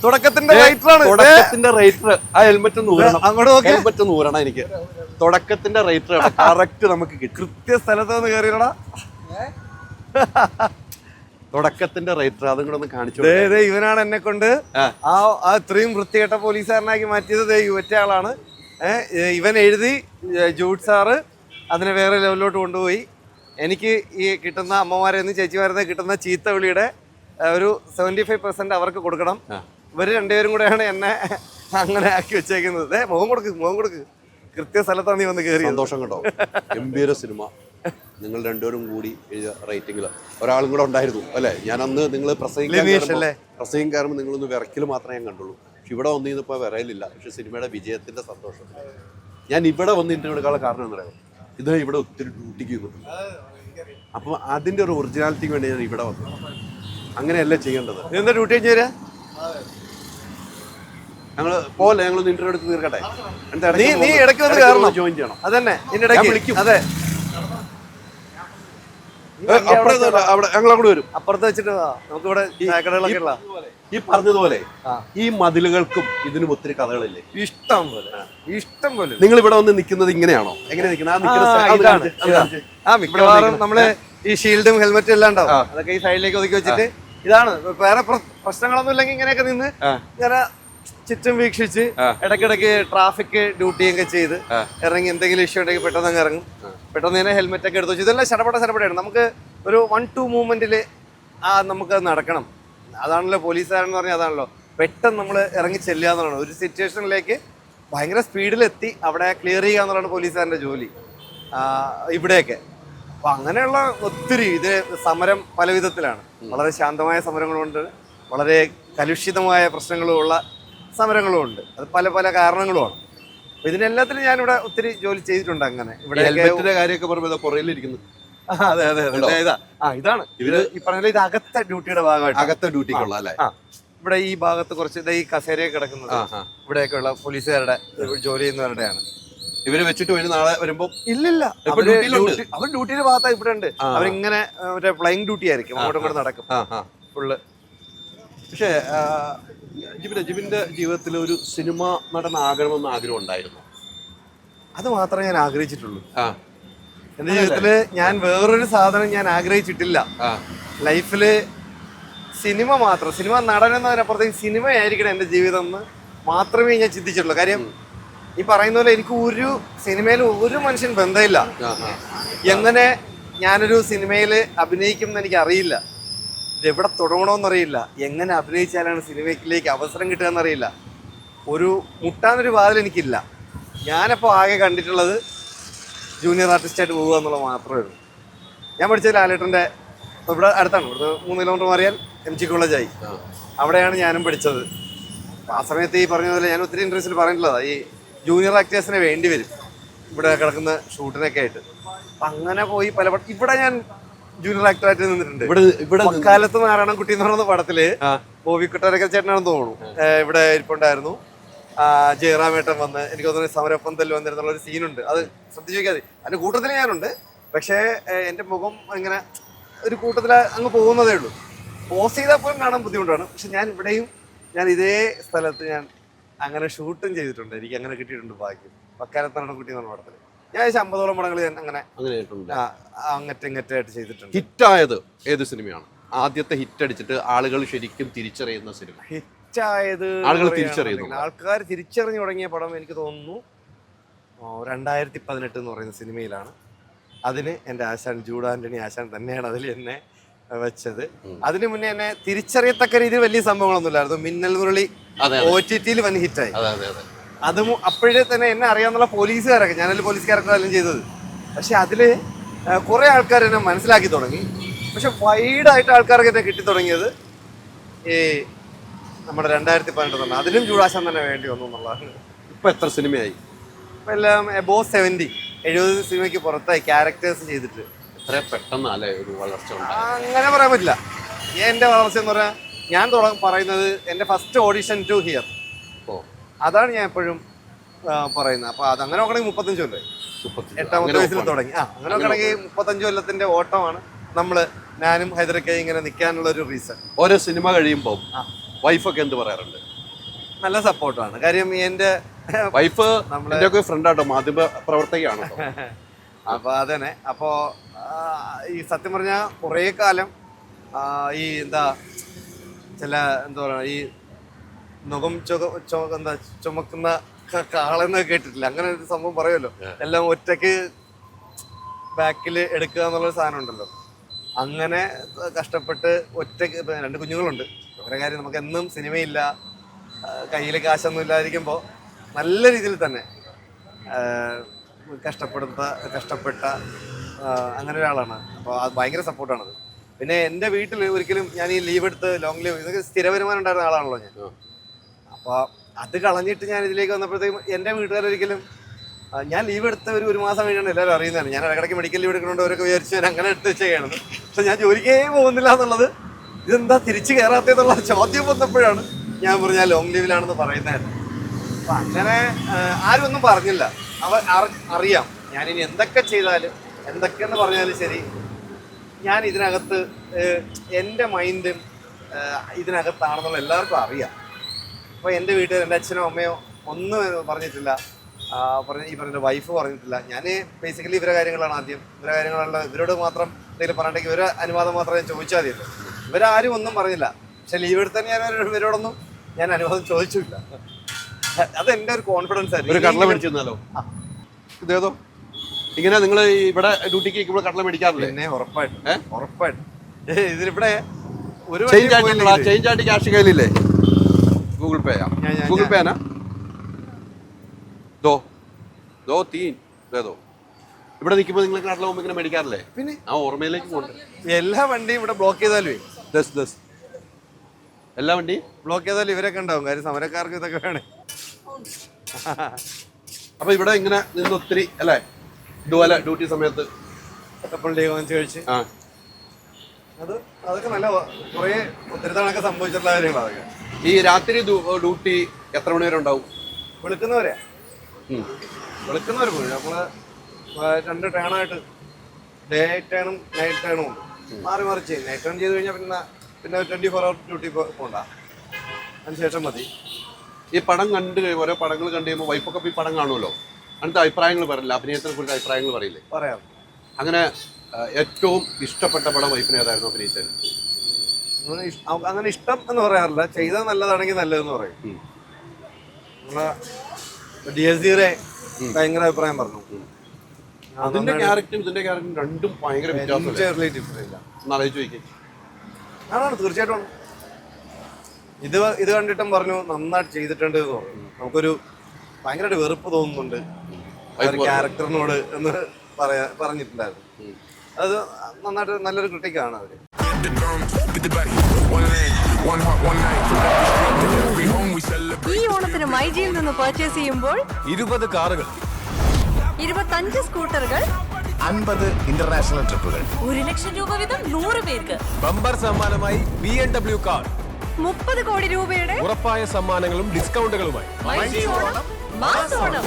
തുടക്കത്തിന്റെ റൈറ്ററാണ്. തുടക്കത്തിന്റെ writer. ആ helmet ഒന്ന് ഊരണം, അങ്ങോട്ട് ഹെൽമെറ്റ് ഒന്ന് ഊരണം എനിക്ക്. തുടക്കത്തിന്റെ റൈറ്റർ കറക്റ്റ് നമുക്ക് കിട്ടും. കൃത്യ സ്ഥലത്ത് നിന്ന് കയറിയടാ. തുടക്കത്തിന്റെ റൈറ്റർ അതും കൂടെ ഒന്ന് കാണിച്ചു. ഇവനാണ് എന്നെ കൊണ്ട് ആ ഇത്രയും വൃത്തികെട്ട പോലീസുകാരനാക്കി മാറ്റിയത്. മറ്റേ ആളാണ്. ഇവൻ എഴുതി, ജൂഡ് സാറ് അതിനെ വേറെ ലെവലിലോട്ട് കൊണ്ടുപോയി. എനിക്ക് ഈ കിട്ടുന്ന അമ്മമാരെന്ന് ചേച്ചിമാരെന്ന് കിട്ടുന്ന ചീത്ത വിളിയുടെ ഒരു 75% അവർക്ക് കൊടുക്കണം. ഇവര് രണ്ടുപേരും കൂടെയാണ് എന്നെ അങ്ങനെ ആക്കി വെച്ചേക്കുന്നത്. മുഖം കൊടുക്ക്. കൃത്യ സ്ഥലത്താണ് നീ വന്ന് കയറി. സന്തോഷം കേട്ടോ. ഗംഭീര സിനിമ. നിങ്ങൾ രണ്ടുപേരും കൂടി എഴുതിയ റേറ്റിംഗിൽ ഒരാളും കൂടെ ഉണ്ടായിരുന്നു അല്ലേ? ഞാൻ അന്ന് നിങ്ങൾ പ്രസംഗം കയറുമ്പോൾ നിങ്ങളൊന്ന് വിറക്കിൽ മാത്രമേ ഞാൻ കണ്ടുള്ളൂ. പക്ഷെ ഇവിടെ വന്നു കഴിഞ്ഞപ്പോൾ വിറയലില്ല. പക്ഷെ സിനിമയുടെ വിജയത്തിന്റെ സന്തോഷം. ഞാൻ ഇവിടെ വന്ന് ഇന്റർവ്യൂ എടുക്കാനുള്ള കാരണം എന്ന് പറയുന്നത് ഇത് ഇവിടെ ഒത്തിരി ഡ്യൂട്ടിക്ക് ചെയ്യുന്നുണ്ട്. അപ്പോൾ അതിന്റെ ഒരു ഒറിജിനാലിറ്റിക്ക് വേണ്ടി ഞാൻ ഇവിടെ വന്നു. അങ്ങനെയല്ല ചെയ്യേണ്ടത്. എന്താ ഡ്യൂട്ടി കഴിഞ്ഞ് തരാ? ഞങ്ങൾ പോലെ ഞങ്ങളൊന്ന് ഇന്റർവ്യൂ എടുത്ത് തീർക്കട്ടെ. നീ ഇടയ്ക്ക് വന്ന് കയറണം, ജോയിൻ ചെയ്യണം. അതന്നെ വിളിക്കും. അതെ, അവിടെ ഞങ്ങൾ അങ്ങോട്ട് വരും. അപ്പുറത്ത് വെച്ചിട്ട് നമുക്ക് ഇവിടെ ചായക്കടകളൊക്കെ ഉള്ള ഈ പറഞ്ഞതുപോലെ ഈ മതിലുകൾക്കും ഇതിനും ഒത്തിരി കഥകളില്ലേ? ഇഷ്ടം പോലെ. നിങ്ങൾ ഇവിടെ വന്ന് നിൽക്കുന്നത് ഇങ്ങനെയാണോ? എങ്ങനെ നിൽക്കുന്നത്? മിക്കവാറും നമ്മള് ഈ ഷീൽഡും ഹെൽമെറ്റും എല്ലാം ഉണ്ടാവും. അതൊക്കെ ഈ സൈഡിലേക്ക് ഒതുക്കി വെച്ചിട്ട് ഇതാണ്. വേറെ പ്രശ്നങ്ങളൊന്നും ഇല്ലെങ്കിൽ ഇങ്ങനെയൊക്കെ നിന്ന് ഇങ്ങനെ ചുറ്റും വീക്ഷിച്ച് ഇടയ്ക്കിടയ്ക്ക് ട്രാഫിക് ഡ്യൂട്ടിയൊക്കെ ചെയ്ത് ഇറങ്ങി എന്തെങ്കിലും ഇഷ്യൂ ഉണ്ടെങ്കിൽ പെട്ടെന്ന് അങ്ങ് ഇറങ്ങും. പെട്ടെന്ന് തന്നെ ഹെൽമെറ്റ് ഒക്കെ എടുത്തു വെച്ചു. ഇതെല്ലാം ശടപടയാണ്. നമുക്ക് ഒരു 1-2 മൂവ്മെന്റിൽ നമുക്ക് നടക്കണം. അതാണല്ലോ പോലീസുകാരെന്ന് പറഞ്ഞാൽ. അതാണല്ലോ പെട്ടെന്ന് നമ്മൾ ഇറങ്ങി ചെല്ലുക എന്നുള്ളതാണ്. ഒരു സിറ്റുവേഷനിലേക്ക് ഭയങ്കര സ്പീഡിലെത്തി അവിടെ ക്ലിയർ ചെയ്യുക എന്നുള്ളതാണ് പോലീസുകാരൻ്റെ ജോലി ഇവിടെയൊക്കെ. അപ്പം അങ്ങനെയുള്ള ഒത്തിരി ഇത് സമരം പല വിധത്തിലാണ്. വളരെ ശാന്തമായ സമരങ്ങളുണ്ട്, വളരെ കലുഷിതമായ പ്രശ്നങ്ങളുമുള്ള സമരങ്ങളുമുണ്ട്. അത് പല പല കാരണങ്ങളുമാണ്. അപ്പം ഇതിനെല്ലാത്തിനും ഞാനിവിടെ ഒത്തിരി ജോലി ചെയ്തിട്ടുണ്ട്. അങ്ങനെ ഇവിടെ കാര്യമൊക്കെ പറയുമ്പോൾ പുറകിലിരിക്കുന്നു. അതെ. ഇതാണ് ഇവര് ഈ പറഞ്ഞ ഇത് അകത്തെ ഡ്യൂട്ടിയുടെ ഭാഗമായിട്ട്. അകത്തെ ഡ്യൂട്ടിക്കുള്ള അല്ലേ? ഇവിടെ ഈ ഭാഗത്ത് കുറച്ച് ഈ കസേരയൊക്കെ കിടക്കുന്നത് ഇവിടെയൊക്കെ ഉള്ള പോലീസുകാരുടെ ജോലി ചെയ്യുന്നവരുടെയാണ്. ഇവര് വെച്ചിട്ട് വരും നാളെ വരുമ്പോ? ഇല്ല, അവർ ഡ്യൂട്ടിയുടെ ഭാഗത്താണ് ഇവിടെ ഉണ്ട്. അവരിങ്ങനെ മറ്റേ ഫ്ലൈങ് ഡ്യൂട്ടി ആയിരിക്കും, അങ്ങോട്ടും നടക്കും ഫുള്ള്. പക്ഷേ ജിബിന്റെ ജീവിതത്തിൽ ഒരു സിനിമ നടനാകണമെന്ന് ആഗ്രഹം ഉണ്ടായിരുന്നു? അത് മാത്രമേ ഞാൻ ആഗ്രഹിച്ചിട്ടുള്ളൂ. എന്റെ ജീവിതത്തില് ഞാൻ വേറൊരു സാധനം ഞാൻ ആഗ്രഹിച്ചിട്ടില്ല ലൈഫില്. സിനിമ മാത്രം, സിനിമ നടനെന്നതിനപ്പുറത്തേക്ക് സിനിമയായിരിക്കണം എന്റെ ജീവിതം എന്ന് മാത്രമേ ഞാൻ ചിന്തിച്ചിട്ടുള്ളൂ. കാര്യം ഈ പറയുന്ന പോലെ എനിക്ക് ഒരു സിനിമയിൽ ഒരു മനുഷ്യൻ ബന്ധമില്ല. എങ്ങനെ ഞാനൊരു സിനിമയിൽ അഭിനയിക്കും എന്ന് എനിക്ക് അറിയില്ല. ഇതെവിടെ തുടങ്ങണമെന്നറിയില്ല. എങ്ങനെ അഭിനയിച്ചാലാണ് സിനിമയിലേക്ക് അവസരം കിട്ടുക എന്നറിയില്ല. ഒരു മുട്ടാനൊരു വാതിൽ എനിക്കില്ല. ഞാനപ്പോൾ ആകെ കണ്ടിട്ടുള്ളത് ജൂനിയർ ആർട്ടിസ്റ്റായിട്ട് പോകുക എന്നുള്ളത് മാത്രമേ ഉള്ളൂ. ഞാൻ പഠിച്ചത് ലാലേട്ടൻ്റെ ഇവിടെ അടുത്താണ്. ഇവിടുത്തെ 3 കിലോമീറ്റർ മാറിയാൽ MG കോളേജായി. അവിടെയാണ് ഞാനും പഠിച്ചത്. ആ സമയത്ത് ഈ പറഞ്ഞ പോലെ ഞാൻ ഒത്തിരി ഇൻട്രസ്റ്റിൽ പറഞ്ഞിട്ടുള്ളതാണ്, ഈ ജൂനിയർ ആക്ടേഴ്സിനെ വേണ്ടി വരും ഇവിടെ കിടക്കുന്ന ഷൂട്ടിനൊക്കെ ആയിട്ട്. അപ്പം അങ്ങനെ പോയി ഇവിടെ ഞാൻ ജൂനിയർ ആക്ടറായിട്ട് നിന്നിട്ടുണ്ട്. ഇവിടെ കാലത്ത് നാരായണൻകുട്ടി എന്ന് പറയുന്ന പടത്തില് ബോബിക്കുട്ടരൊക്കെ ചേട്ടനാണെന്ന് തോന്നുന്നു ഇവിടെ ഇരിപ്പുണ്ടായിരുന്നു. ജയറാമേട്ടൻ വന്ന് എനിക്ക് തോന്നുന്നു സമരപ്പന്തൽ വന്നിരുന്നുള്ള ഒരു സീനുണ്ട്. അത് ശ്രദ്ധിച്ചു നോക്കിയാൽ മതി. അതിന്റെ കൂട്ടത്തിൽ ഞാനുണ്ട്. പക്ഷേ എൻ്റെ മുഖം ഇങ്ങനെ ഒരു കൂട്ടത്തിൽ അങ്ങ് പോകുന്നതേ ഉള്ളൂ. പോസ് ചെയ്താൽ പോലും കാണാൻ ബുദ്ധിമുട്ടാണ്. പക്ഷെ ഞാൻ ഇവിടെയും ഞാൻ ഇതേ സ്ഥലത്ത് ഞാൻ അങ്ങനെ ഷൂട്ടും ചെയ്തിട്ടുണ്ട്. എനിക്ക് അങ്ങനെ കിട്ടിയിട്ടുണ്ട് ഭാഗ്യം. വക്കാലത്ത് നാരായണൻകുട്ടി എന്ന് പറഞ്ഞ പടത്തിൽ ഞാൻ 50ഓളം പടങ്ങൾ ഞാൻ അങ്ങനെ അങ്ങറ്റങ്ങറ്റായിട്ട് ചെയ്തിട്ടുണ്ട്. ഹിറ്റായത് ഏത് സിനിമയാണ്? ആദ്യത്തെ ഹിറ്റ് അടിച്ചിട്ട് ആളുകൾ ശരിക്കും തിരിച്ചറിയുന്ന സിനിമ? ഹിറ്റായത് ആൾക്കാർ തിരിച്ചറിഞ്ഞു തുടങ്ങിയ പടം എനിക്ക് തോന്നുന്നു 2018 എന്ന് പറയുന്ന സിനിമയിലാണ്. അതിന് എൻ്റെ ആശാൻ ജൂഡ് ആന്റണി ആശാൻ തന്നെയാണ് അതിൽ എന്നെ വെച്ചത്. അതിനു മുന്നേ എന്നെ തിരിച്ചറിയത്തക്ക രീതിയിൽ വലിയ സംഭവങ്ങളൊന്നുമില്ലായിരുന്നു. മിന്നൽ മുരളി OTT-ൽ വൻ ഹിറ്റായി. അതും അപ്പോഴേ തന്നെ എന്നെ അറിയാവുന്ന പോലീസുകാരൊക്കെ, ഞാനതിൽ പോലീസുകാരൊക്കെ എല്ലാം ചെയ്തത്. പക്ഷെ അതിൽ കുറേ ആൾക്കാർ എന്നെ മനസ്സിലാക്കി തുടങ്ങി. പക്ഷെ വൈഡായിട്ട് ആൾക്കാർക്ക് എന്നെ കിട്ടി തുടങ്ങിയത് ഈ നമ്മുടെ 2018 തന്നെ. അതിലും ചൂടാശാൻ തന്നെ വേണ്ടി വന്നു എന്നുള്ളതാണ്. ഇപ്പം എത്ര സിനിമയായി? ഇപ്പം എല്ലാം എബോവ് 70 സിനിമയ്ക്ക് പുറത്തായി ക്യാരക്ടേഴ്സ് ചെയ്തിട്ട്. എത്ര പെട്ടെന്നല്ലേ ഒരു വളർച്ച? അങ്ങനെ പറയാൻ പറ്റില്ല. എൻ്റെ വളർച്ച എന്ന് പറഞ്ഞാൽ ഞാൻ പറയുന്നത് എൻ്റെ ഫസ്റ്റ് ഓഡിഷൻ ടു ഹിയർ. അതാണ് ഞാൻ എപ്പോഴും പറയുന്നത്. അപ്പോൾ അതങ്ങനെ നോക്കണമെങ്കിൽ 35 കൊല്ലമായി. 8ാമത്തെ വയസ്സിൽ തുടങ്ങി. അങ്ങനെ നോക്കണമെങ്കിൽ 35 കൊല്ലത്തിന്റെ ഓട്ടമാണ് ഞാനും ഹൈദരക്കയും ഇങ്ങനെ നിൽക്കാനുള്ള ഒരു റീസൺ. ഓരോ സിനിമ കഴിയുമ്പോൾ വൈഫൊക്കെ എന്ത് പറയാറുണ്ട്? നല്ല സപ്പോർട്ടാണ്. കാര്യം എൻ്റെ വൈഫ് എൻ്റെ ഒക്കെ ഫ്രണ്ടാട്ടോ, മാധ്യമ പ്രവർത്തകയാണ്. അപ്പൊ അതന്നെ. അപ്പോ ഈ സത്യം പറഞ്ഞാൽ കുറേ കാലം ഈ എന്താ പറയുക, ഈ മുഖം എന്താ ചുമക്കുന്ന കാളെന്ന് കേട്ടിട്ടില്ല, അങ്ങനെ ഒരു സംഭവം പറയുമല്ലോ. എല്ലാം ഒറ്റയ്ക്ക് ബാക്കിൽ എടുക്കുക എന്നുള്ളൊരു സാധനം ഉണ്ടല്ലോ. അങ്ങനെ കഷ്ടപ്പെട്ട് ഒറ്റയ്ക്ക് 2 കുഞ്ഞുങ്ങളുണ്ട്. അവരുടെ കാര്യം നമുക്ക് എന്നും സിനിമയില്ല, കയ്യിൽ കാശൊന്നും ഇല്ലാതിരിക്കുമ്പോൾ നല്ല രീതിയിൽ തന്നെ കഷ്ടപ്പെട്ട അങ്ങനെ ഒരാളാണ്. അപ്പോൾ അത് ഭയങ്കര സപ്പോർട്ടാണത്. പിന്നെ എൻ്റെ വീട്ടിൽ ഒരിക്കലും ഞാൻ ഈ ലീവ് എടുത്ത് ലോങ് ലീവ്, ഇതൊക്കെ സ്ഥിര വരുമാനം ഉണ്ടായിരുന്ന ആളാണല്ലോ ഞാൻ. അപ്പോൾ അത് കളഞ്ഞിട്ട് ഞാൻ ഇതിലേക്ക് വന്നപ്പോഴത്തേക്കും എൻ്റെ വീട്ടുകാരൊരിക്കലും, ഞാൻ ലീവ് എടുത്ത ഒരു മാസം കഴിഞ്ഞാണ് എല്ലാവരും അറിയുന്നതാണ്. ഞാൻ ഇടയ്ക്കിടയ്ക്ക് മെഡിക്കൽ ലീവ് എടുക്കണോണ്ട് അവരൊക്കെ വിചാരിച്ചു ഞാൻ അങ്ങനെ എടുത്ത് വെച്ചാണ്. പക്ഷെ ഞാൻ ജോലിക്കേ പോകുന്നില്ല എന്നുള്ളത്, ഇതെന്താ തിരിച്ചു കയറാത്തതെന്നുള്ള ചോദ്യം വന്നപ്പോഴാണ് ഞാൻ പറഞ്ഞാൽ ലോങ് ലീവിലാണെന്ന് പറയുന്നതായിരുന്നു. അപ്പം അങ്ങനെ ആരും ഒന്നും പറഞ്ഞില്ല. അറിയാം ഞാനിനി എന്തൊക്കെ ചെയ്താലും എന്തൊക്കെയെന്ന് പറഞ്ഞാലും ശരി, ഞാൻ ഇതിനകത്ത് എൻ്റെ മൈൻഡും ഇതിനകത്താണെന്നുള്ള എല്ലാവർക്കും അറിയാം. അപ്പോൾ എൻ്റെ വീട്ടിൽ എൻ്റെ അച്ഛനോ അമ്മയോ ഒന്നും പറഞ്ഞിട്ടില്ല, ഈ പറഞ്ഞ വൈഫ് പറഞ്ഞിട്ടില്ല. ഞാൻ ബേസിക്കലി ഇവരുടെ കാര്യങ്ങളാണ് ആദ്യം, ഇവരോട് മാത്രം എന്തെങ്കിലും പറഞ്ഞിട്ടെങ്കിൽ ഇവരെ അനുവാദം മാത്രമേ ഞാൻ ചോദിച്ചാൽ മതിയല്ലോ. ഇവരാരും ഒന്നും പറഞ്ഞില്ല. പക്ഷെ ലീവ് എടുത്താൽ ഞാൻ ഇവരോടൊന്നും ഞാൻ അനുവാദം ചോദിച്ചില്ല. അതെൻ്റെ ഒരു കോൺഫിഡൻസ് ആയിരുന്നു. ഒരു കടല മേടിച്ചിരുന്നാലോ ഇതേതോ ഇങ്ങനെ നിങ്ങൾ ഇവിടെ ഡ്യൂട്ടിക്ക് ഇപ്പോൾ കടല മേടിക്കാറില്ലേ? പിന്നെ ഉറപ്പായിട്ടും ഇതിലിവിടെ ഒരു ചേഞ്ച് ആയിട്ട് ക്യാഷ് കയ്യിലില്ലേ? ഗൂഗിൾ പേയാ? ഗൂഗിൾ പേനാ? ദോ തീൻ ഏതോ ഇവിടെ നിൽക്കുമ്പോൾ നിങ്ങൾ കടല പോകുമ്പോൾ ഇങ്ങനെ മേടിക്കാറില്ലേ? പിന്നെ ആ ഓർമ്മയിലേക്ക് കൊണ്ട് എല്ലാ വണ്ടിയും ഇവിടെ ബ്ലോക്ക് ചെയ്താലേ എല്ലാ വണ്ടിയും ബ്ലോക്ക് ചെയ്താലും ഇവരൊക്കെ ഉണ്ടാവും. കാര്യം സമരക്കാർക്ക് ഇതൊക്കെ വേണേ. അപ്പൊ ഇവിടെ ഇങ്ങനെ നിന്ന് ഒത്തിരി അല്ലേ ഇതുപോലെ ഡ്യൂട്ടി സമയത്ത് കഴിച്ച് അതൊക്കെ നല്ല കുറേ ഒത്തിരി തവണയൊക്കെ സംഭവിച്ചിട്ടുള്ള കാര്യങ്ങളാണ് അതൊക്കെ. ഈ രാത്രി ഡ്യൂട്ടി എത്ര മണി വരെ ഉണ്ടാവും? വെളുക്കുന്നവരെ പോയി. നമ്മള് 2 ടേണായിട്ട്, ഡേ ടേണും നൈറ്റ് ടേണും ഉണ്ട്. മാറി ചെയ്യും. നൈറ്റ് ടേൺ ചെയ്ത് കഴിഞ്ഞാൽ പിന്നെ 24 hour ഡ്യൂട്ടി പോകണ്ട, അതിനുശേഷം മതി. ഈ പടം ഓരോ പടങ്ങൾ കണ്ടു കഴിയുമ്പോൾ വൈഫൊക്കെ ഈ പടം കാണുമല്ലോ, അങ്ങനത്തെ അഭിപ്രായങ്ങൾ പറയില്ല, അഭിനയത്തിനെ കുറിച്ച് അഭിപ്രായങ്ങൾ പറയില്ലേ? പറയാം. അങ്ങനെ ഏറ്റവും ഇഷ്ടപ്പെട്ട പടം വൈഫിന് ഏതായിരുന്നു അഭിനയിച്ചത്? അങ്ങനെ ഇഷ്ടം എന്ന് പറയാറില്ല, ചെയ്താൽ നല്ലതാണെങ്കിൽ നല്ലതെന്ന് പറയും. നമ്മളെ DSD ഭയങ്കര അഭിപ്രായം പറഞ്ഞു. അതിന്റെ ക്യാരക്ടറും ഇതിന്റെ ക്യാരക്ടറും രണ്ടും ഭയങ്കര വ്യത്യാസമില്ല. അതാണ് തീർച്ചയായിട്ടും. ഇത് കണ്ടിട്ടും പറഞ്ഞു നന്നായിട്ട് ചെയ്തിട്ടുണ്ട് എന്ന് പറഞ്ഞു. നമുക്കൊരു ഭയങ്കരമായിട്ട് വെറുപ്പ് തോന്നുന്നുണ്ട് ക്യാരക്ടറിനോട് എന്ന് പറഞ്ഞിട്ടുണ്ടായിരുന്നു. അത് നന്നായിട്ട് നല്ലൊരു ക്രിട്ടിക്കാണ് അവര്. ഈ ഓണത്തിന് മൈജിയിൽ നിന്ന് പർച്ചേസ് ചെയ്യുമ്പോൾ 20 കാറുകൾ, 25 സ്കൂട്ടറുകൾ, 50 ഇന്റർനാഷണൽ ട്രിപ്പുകൾ, 1 ലക്ഷം രൂപ വീതം 100 പേർക്ക്, ബമ്പർ സമ്മാനമായി BMW കാർ, 30 കോടി രൂപയുടെ ഉറപ്പായ സമ്മാനങ്ങളും ഡിസ്കൗണ്ടുകളുമായി. മൈജി ഓണം മാസ് ഓണം.